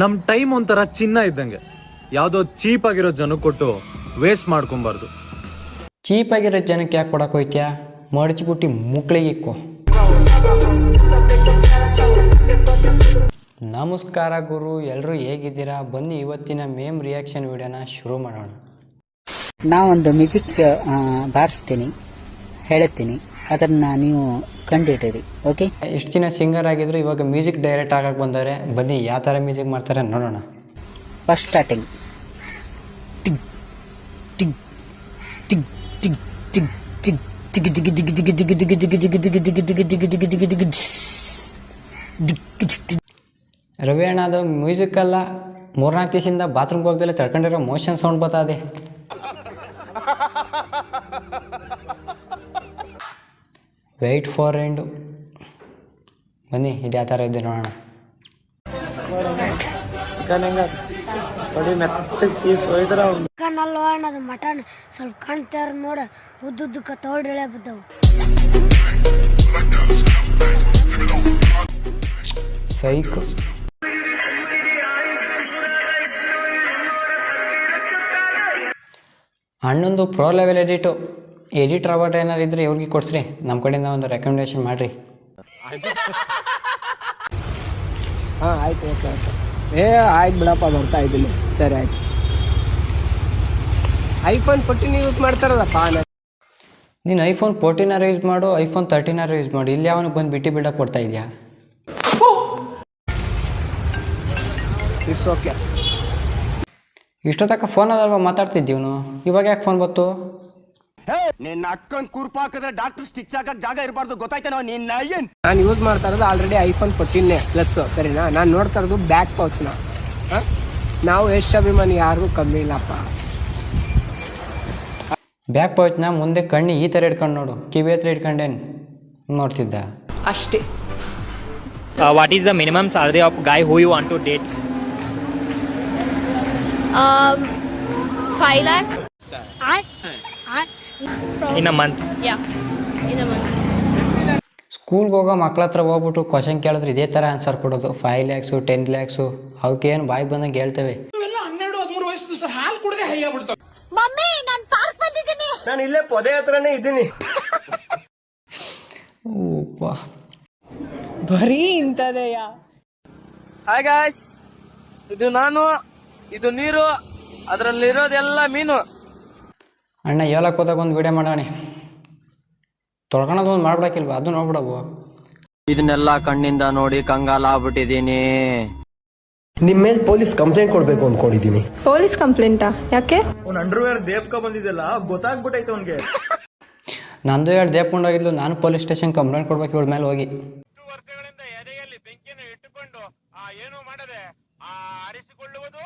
ನಮ್ಮ ಟೈಮ್ ಒಂಥರ ಚಿನ್ನ ಇದ್ದಂಗೆ, ಯಾವುದೋ ಚೀಪ್ ಆಗಿರೋ ಜನಕ್ಕೆ ಕೊಟ್ಟು ವೇಸ್ಟ್ ಮಾಡ್ಕೊಬಾರ್ದು. ಚೀಪಾಗಿರೋ ಜನಕ್ಕೆ ಯಾಕೆ ಕೊಡಕ್ಕೆ ಹೋಯ್ತ್ಯಾ? ಮಡಚಿಬಿಟ್ಟು ಮುಕ್ಳಿಗಿಕ್ಕು. ನಮಸ್ಕಾರ ಗುರು, ಎಲ್ಲರೂ ಹೇಗಿದ್ದೀರಾ? ಬನ್ನಿ ಇವತ್ತಿನ ಮೇಮ್ ರಿಯಾಕ್ಷನ್ ವಿಡಿಯೋನ ಶುರು ಮಾಡೋಣ. ನಾವೊಂದು ಮ್ಯೂಸಿಕ್ ಬಾರಿಸ್ತೀನಿ, ಹೇಳುತ್ತೀನಿ, ಅದನ್ನು ನೀವು ಕಂಡುಹಿಡಿಯಿರಿ. ಓಕೆ? ಇಷ್ಟು ದಿನ ಸಿಂಗರ್ ಆಗಿದ್ರು, ಇವಾಗ ಮ್ಯೂಸಿಕ್ ಡೈರೆಕ್ಟ್ ಆಗಕ್ಕೆ ಬಂದರೆ. ಬನ್ನಿ ಯಾವ ಥರ ಮ್ಯೂಸಿಕ್ ಮಾಡ್ತಾರೆ ನೋಡೋಣ. ಫಸ್ಟ್ ಸ್ಟಾರ್ಟಿಂಗ್ ರವಿ ಅಣ್ಣ, ಅದು ಮ್ಯೂಸಿಕ್ ಅಲ್ಲ, 3-4 ದಿವಸದಿಂದ ಬಾತ್ರೂಮ್ಗೆ ಹೋಗ್ದಲ್ಲೇ ತಡ್ಕೊಂಡಿರೋ ಮೋಷನ್ ಸೌಂಡ್ ಬರ್ತದೆ. Wait for end. ಬನ್ನಿ ಇದು ಯಾವ ಥರ ಇದೆ ನೋಡೋಣ. ಚಿಕನ್ ಮಟನ್ ಸ್ವಲ್ಪ ಕಾಣ್ತಾರ ನೋಡ, ಉದ್ದುದ್ದಕ್ಕ ತೋಳ್ರೆಳೆ ಬಿದ್ದವು. ಸೈಕ್. ಅಣ್ಣೊಂದು ಪ್ರೋ ಲೆವೆಲ್ ಎಡಿಟರ್ ಅವಾರ್ಡ್ ಏನಾರು ಇದ್ರೆ ಇವ್ರಿಗೆ ಕೊಡ್ಸ್ರಿ, ನಮ್ಮ ಕಡೆಯಿಂದ ಒಂದು ರೆಕಮೆಂಡೇಶನ್ ಮಾಡಿರಿ. ಹಾಂ ಆಯ್ತು, ಓಕೆ ಓಕೆ. ಆಯ್ತು ಬಿಡಪ್ಪ, ಬರ್ತಾ ಇದ್ದೀನಿ. ಸರಿ ಆಯ್ತು. iPhone 14 ಯೂಸ್ ಮಾಡ್ತಾರದಪ್ಪ. ನೀನು iPhone 14 ಯೂಸ್ ಮಾಡು, iPhone 13 ಯೂಸ್ ಮಾಡು. ಇಲ್ಲಿ ಯಾವನು ಬಂದು ಬಿಟ್ಟು ಬಿಲ್ಡಪ್ ಕೊಡ್ತಾ ಇದೆಯಾ? It's okay. ಇಷ್ಟೊತ್ತಕ್ಕ ಫೋನ್ ಅದಲ್ವ ಮಾತಾಡ್ತಿದ್ದೀವನು, ಇವಾಗ ಯಾಕೆ ಫೋನ್ ಬಂತು? ನಿನ್ನ ಅಕ್ಕನ್ ಕುರ್ಪಾಕಿದ್ರೆ ಡಾಕ್ಟರ್ ಸ್ಟಿಚ್ ಹಾಕಕ್ ಜಾಗ ಇರಬಾರ್ದು, ಗೊತ್ತಾಯ್ತೇನೋ ನಿನ್ನ? ನಾನು ಯೂಸ್ ಮಾಡ್ತಾ ಇರೋದು ಆಲ್ರೆಡಿ iPhone 14 ಪ್ಲಸ್, ಸರಿನಾ? ನಾನು ನೋಡ್ತಾ ಇರೋದು ಬ್ಯಾಕ್ ಪೌಚ್ನ. ನಾವು ಎಷ್ಟು ಅಭಿಮಾನಿ ಯಾರಿಗೂ ಕಮ್ಮಿ ಇಲ್ಲಪ್ಪ. ಬ್ಯಾಕ್ ಪೌಚ್ನ ಮುಂದೆ ಕಣ್ಣು ಈ ಥರ ಇಟ್ಕೊಂಡು ನೋಡು, ಕಿವಿ ಹತ್ರ ಇಟ್ಕೊಂಡೇನು ನೋಡ್ತಿದ್ದ ಅಷ್ಟೇ. What is the minimum salary of guy who you want to date? 5 lakh. In a month? Yeah, in a month. ಸ್ಕೂಲ್ಗೆ ಹೋಗೋ ಮಕ್ಳ ಹತ್ರ ಹೋಗ್ಬಿಟ್ಟು ಕ್ವಶನ್ ಕೇಳಿದ್ರೆ ಇದೇ ಥರ ಆನ್ಸರ್ ಕೊಡೋದು. 5 lakhs 10 lakhs ಅವಕ್ಕೇನು ಬಾಯಿಗೆ ಬಂದಂಗೆ ಹೇಳ್ತೇವೆ. ಮಮ್ಮಿ, ನಾನು ಪಾರ್ಕ್ ಬಂದಿದ್ದೀನಿ. ನಾನು ಇಲ್ಲೇ ಪೊದೆ ಹತ್ರನೇ ಇದ್ದೀನಿ. ಬರೀ ಇಂಥದೆಯ. ಹಾಯ್ ಗಾಯ್ಸ್, ಇದು ನಾನು, ಇದು ನೀರು, ಅದರಲ್ಲಿರೋದೆಲ್ಲ ಮೀನು. ಅಣ್ಣ ಹೇಳಕ್ಕೆ ಹೋದಾಗ ಒಂದು ವಿಡಿಯೋ ಮಾಡೋಣ, ತೊಳ್ಕೊಳೋದು ಒಂದು ಮಾಡ್ಬಿಡಕ್ಕಿಲ್ವ, ಅದು ನೋಡ್ಬಿಡವು. ಇದನ್ನೆಲ್ಲ ಕಣ್ಣಿಂದ ನೋಡಿ ಕಂಗಾಲ ಆಗ್ಬಿಟ್ಟಿದೀನಿ. ನಿಮ್ಮ ಮೇಲೆ ಪೊಲೀಸ್ ಕಂಪ್ಲೇಂಟ್ ಕೊಡ್ಬೇಕು ಅಂದ್ಕೊಂಡಿದ್ದೀನಿ. ಪೊಲೀಸ್ ಕಂಪ್ಲೇಂಟಾ? ಯಾಕೆ? ಅವ್ನ ಅಂಡರ್ವೇರ್ ದೇಪ್ಕ ಬಂದಿದ್ದಲ್ಲ, ಗೊತ್ತಾಗ್ಬಿಟ್ಟೈತೆ ಅವನ್ಗೆ. ನಂದು ಹೇಳಿ ದೇಪ್ಕೊಂಡೋಗಿದ್ಲು, ನಾನು ಪೊಲೀಸ್ ಸ್ಟೇಷನ್ ಕಂಪ್ಲೇಂಟ್ ಕೊಡ್ಬೇಕು ಇವಳ ಮೇಲೆ ಹೋಗಿ. ವರ್ಷಗಳಿಂದ ಎದೆಯಲ್ಲಿ ಬೆಂಕಿಯನ್ನು ಇಟ್ಟುಕೊಂಡು ಏನು ಮಾಡದೆ ಆರಿಸಿಕೊಳ್ಳುವುದು.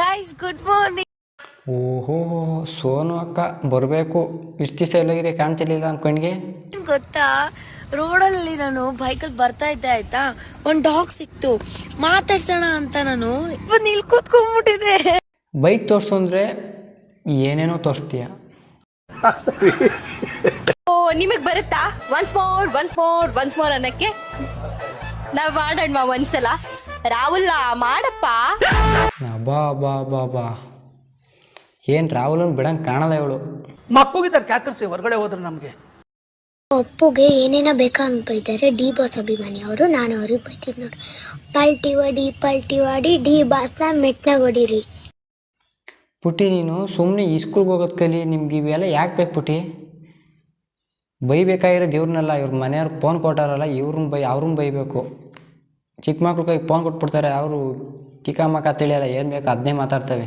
Guys, good morning. ಓಹೋ, ಸೋನು ಅಕ್ಕ ಬರಬೇಕು. ಇಷ್ಟು ದಿವಸ ಎಲ್ಲೋಗಿರಿ, ಕಾಣ್ತಿರ್ಲಿಲ್ಲ ನಮ್ಮ ಕಣ್ಣಿಗೆ. ಗೊತ್ತಾ, ರೋಡಲ್ಲಿ ನಾನು ಬೈಕಲ್ಲಿ ಬರ್ತಾ ಇದ್ದೆ, ಆಯ್ತಾ, ಒಂದ್ ಡಾಗ್ ಸಿಕ್ತು. ಮಾತಾಡ್ಸೋಣ ಅಂತ ನಾನು ಇಲ್ಲಿ ಕೂತ್ಕೊಂಡ್ಬಿಟ್ಟಿದೆ. ಬೈಕ್ ತೋರಿಸು ಅಂದರೆ ಏನೇನೋ ತೋರಿಸ್ತೀಯ. ಓ, ನಿಮಗ್ ಬರುತ್ತಾ ಒನ್ಸ್ ಮೋರ್ ಅನ್ನಕ್ಕೆ? ನಾವ್ ಮಾಡೋಣ ಒಂದ್ಸಲ. ರಾಹುಲ್ ಮಾಡಪ್ಪ. ಬಾ ಬಾ ಬಾ ಬಾ, ಏನು ರಾಹುಲನ್ ಬಿಡಂಗೆ ಕಾಣಲ್ಲ ಇವಳು. ಮಕ್ಕೋಗಿದ್ದಾರೆ ಕ್ಯಾಕರ್ಸಿ ಹೊರಗಡೆ ಹೋದ್ರೆ ನಮ್ಗೆ. ಅಪ್ಪುಗೆ ಏನೇನ ಬೇಕಾ ಅಂತ ಬೈತಾರೆ. ಡಿ ಬಾಸ್ ಅಭಿಮಾನಿ ಅವರು, ನಾನು ಅವ್ರಿಗೆ ಬೈತಿದ್ ನೋಡಿ. ಪಲ್ಟಿ ವಾಡಿ ಡಿ ಬಾಸ್ನ ಮೆಟ್ನಾಗ ಹೊಡೀರಿ. ಪುಟ್ಟಿ, ನೀನು ಸುಮ್ಮನೆ ಈ ಸ್ಕೂಲ್ಗೆ ಹೋಗೋದು ಕಲಿ. ನಿಮ್ಗೆ ಇವೆಲ್ಲ ಯಾಕೆ ಬೇಕು ಪುಟ್ಟಿ? ಬೈಬೇಕಾಗಿರೋದು ಇವ್ರನ್ನೆಲ್ಲ, ಇವ್ರ ಮನೆಯವ್ರಿಗೆ ಫೋನ್ ಕೊಟ್ಟಾರಲ್ಲ, ಅವ್ರನ್ನ ಬೈಬೇಕು. ಚಿಕ್ಕ ಮಕ್ಳು ಕೈಗೆ ಫೋನ್ ಕೊಟ್ಬಿಡ್ತಾರೆ, ಅವರು ಚಿಕ್ಕ ಮಕ್ಕ ತಿಳಿಯಲ್ಲ, ಏನು ಬೇಕು ಅದನ್ನೇ ಮಾತಾಡ್ತವೆ.